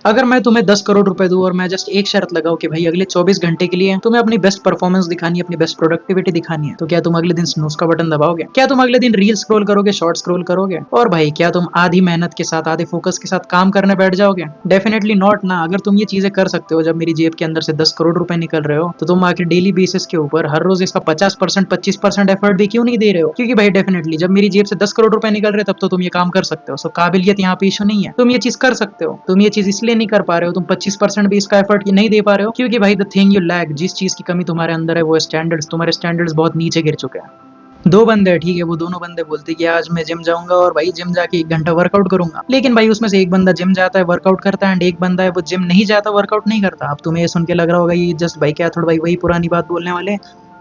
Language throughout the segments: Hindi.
अगर मैं तुम्हें 10 करोड़ रुपए दूं और मैं जस्ट एक शर्त लगाऊं कि भाई अगले 24 घंटे के लिए तुम्हें अपनी बेस्ट परफॉर्मेंस दिखानी है, अपनी बेस्ट प्रोडक्टिविटी दिखानी है, तो क्या तुम अगले दिन स्नूज का बटन दबाओगे? क्या तुम अगले दिन रील स्क्रॉल करोगे, शॉर्ट स्क्रॉल करोगे? और भाई क्या तुम आधी मेहनत के साथ, आधे फोकस के साथ काम करने बैठ जाओगे? डेफिनेटली नॉट ना। अगर तुम ये चीजें कर सकते हो, जब मेरी जेब के अंदर से 10 करोड़ रुपए निकल रहे हो, तो तुम आखिर डेली बेसिस के ऊपर हर रोज इसका 50%, 25% एफर्ट भी क्यों नहीं दे रहे हो? क्योंकि भाई डेफिनेटली जब मेरी जेब से 10 करोड़ रुपए निकल रहे, तब तो तुम ये काम कर सकते हो। सो काबिलियत यहाँ पे इशू नहीं है, तुम ये चीज कर सकते हो। तुम ये चीज इसलिए नहीं कर पा रहे हो, तुम 25% भी इसका एफर्ट नहीं दे पा रहे हो, क्योंकि भाई द थिंग यू लैक, जिस चीज की कमी तुम्हारे अंदर है, वो स्टैंडर्ड्स। तुम्हारे स्टैंडर्ड्स बहुत नीचे गिर चुके हैं। दो बंदे हैं, ठीक है, वो दोनों बंदे बोलते हैं कि आज मैं जिम जाऊंगा और भाई जिम जाके 1 घंटा वर्कआउट करूंगा। लेकिन भाई उसमें से एक बंदा जिम जाता है, वर्कआउट करता है, एंड एक बंदा है वो जिम नहीं जाता, वर्कआउट नहीं करता। अब तुम्हें ये सुन के लग रहा होगा ये जस्ट भाई क्या थोड़ा भाई वही पुरानी बात बोलने वाले हैं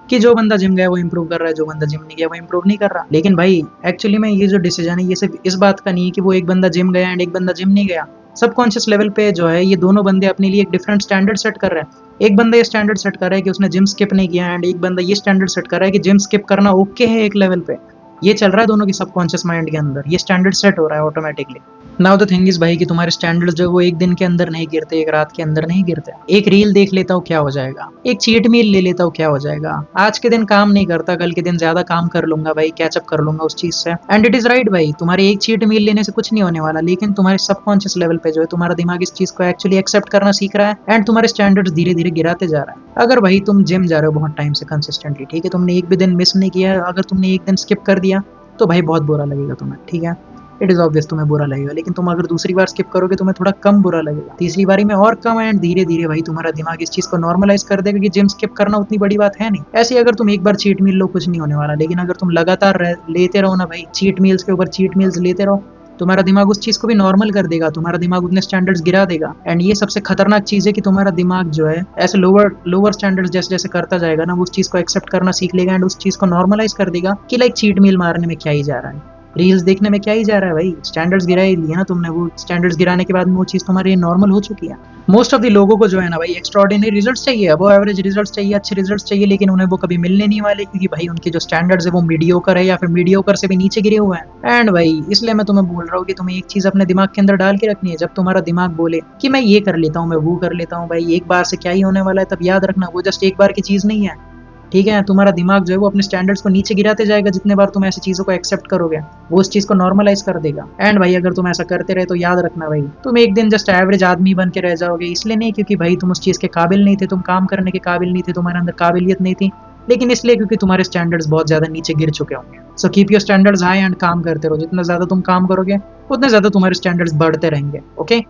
कि जो बंदा जिम गया वो इंप्रूव कर रहा है, जो बंदा जिम नहीं गया वो इंप्रूव नहीं कर रहा। लेकिन भाई एक्चुअली में ये जो डिसीजन है ये सिर्फ इस बात का नहीं है कि वो एक बंदा जिम गया एंड एक बंदा जिम नहीं गया। सबकॉन्शियस लेवल पे जो है ये दोनों बंदे अपने लिए एक डिफरेंट स्टैंडर्ड सेट कर रहे हैं। एक बंदा ये स्टैंडर्ड सेट कर रहा है कि उसने जिम स्किप नहीं किया, एंड एक बंदा ये स्टैंडर्ड सेट कर रहा है कि जिम स्किप करना ओके है एक लेवल पे। ये चल रहा है दोनों की सबकॉन्शियस माइंड के अंदर, ये स्टैंडर्ड सेट हो रहा है automatically. Now the thing is भाई कि तुम्हारे स्टैंडर्ड्स जो है वो एक दिन के अंदर नहीं गिरते, एक रात के अंदर नहीं गिरते। एक रील देख लेता हूँ क्या हो जाएगा, एक चीट मील ले लेता हूँ क्या हो जाएगा, आज के दिन काम नहीं करता, कल के दिन ज्यादा काम कर लूंगा भाई, कैचअप कर लूंगा उस चीज से। एंड इट इज राइट भाई, तुम्हारे एक चीट मील लेने से कुछ नहीं होने वाला, लेकिन तुम्हारे सबकॉन्शियस लेवल पे जो है तुम्हारा दिमाग इस चीज को एक्चुअली एक्सेप्ट करना सीख रहा है, एंड तुम्हारे स्टैंडर्ड्स धीरे धीरे गिराते जा रहा है। अगर भाई तुम जिम जा रहे हो बहुत टाइम से कंसिस्टेंटली, ठीक है, तुमने एक भी दिन मिस नहीं किया, अगर तुमने एक दिन स्किप कर दिया तो भाई बहुत बुरा लगेगा तुम्हें, ठीक है, इट इज ऑब्वियस तुम्हें बुरा लगेगा। लेकिन तुम अगर दूसरी बार स्किप करोगे तुम्हें थोड़ा कम बुरा लगेगा, तीसरी बारी में और कम, एंड धीरे धीरे भाई तुम्हारा दिमाग इस चीज को नॉर्मलाइज कर देगा कि जिम स्किप करना उतनी बड़ी बात है नहीं। ऐसे अगर तुम एक बार चीट मील लो कुछ नहीं होने वाला, लेकिन अगर तुम लगातार लेते रहो ना भाई, चीट मील्स के ऊपर चीट मील्स लेते रहो, तुम्हारा दिमाग उस चीज को भी नॉर्मल कर देगा, तुम्हारा दिमाग उतने स्टैंडर्ड्स गिरा देगा। एंड ये सबसे खतरनाक चीज है कि तुम्हारा दिमाग जो है ऐसे लोअर लोअर स्टैंडर्ड्स जैसे जैसे करता जाएगा ना, वो उस चीज को एक्सेप्ट करना सीख लेगा, एंड उस चीज को नॉर्मलाइज कर देगा कि लाइक चीट मील मारने में क्या ही जा रहा है, रील्स देखने में क्या ही जा रहा है भाई, स्टैंडर्ड्स गिरा ही लिए ना तुमने, वो स्टैंडर्ड्स गिराने के बाद में वो चीज तुम्हारे नॉर्मल हो चुकी है। मोस्ट ऑफ द लोगों को जो है ना भाई एक्स्ट्राऑर्डिनरी रिजल्ट्स चाहिए, अब एवरेज रिजल्ट्स चाहिए, अच्छे रिजल्ट्स चाहिए, लेकिन उन्हें वो कभी मिलने नहीं वाले, क्योंकि भाई उनके जो स्टैंडर्ड्स है वो मीडियोकर है या फिर मीडियोकर से भी नीचे गिरे हुए हैं। एंड भाई इसलिए मैं तुम्हें बोल रहा हूँ कि तुम्हें एक चीज अपने दिमाग के अंदर डाल के रखनी है, जब तुम्हारा दिमाग बोले कि मैं ये कर लेता हूँ, मैं वो कर लेता हूँ, भाई एक बार से क्या ही होने वाला है, तब याद रखना वो जस्ट एक बार की चीज नहीं है, ठीक है। तुम्हारा दिमाग जो है वो अपने स्टैंडर्ड्स को नीचे गिराते जाएगा, जितने बार तुम ऐसी चीजों को एक्सेप्ट करोगे वो उस चीज को नॉर्मलाइज कर देगा। एंड भाई अगर तुम ऐसा करते रहे तो याद रखना भाई तुम एक दिन जस्ट एवरेज आदमी बन के रह जाओगे, इसलिए नहीं क्योंकि भाई तुम उस चीज के काबिल नहीं थे, तुम काम करने के काबिल नहीं थे, तुम्हारे अंदर काबिलियत नहीं थी, लेकिन इसलिए क्योंकि तुम्हारे स्टैंडर्ड्स बहुत ज्यादा नीचे गिर चुके होंगे। So keep your standards high and काम करते रहो, जितना ज्यादा तुम काम करोगे उतने ज्यादा तुम्हारे स्टैंडर्ड्स बढ़ते रहेंगे, ओके।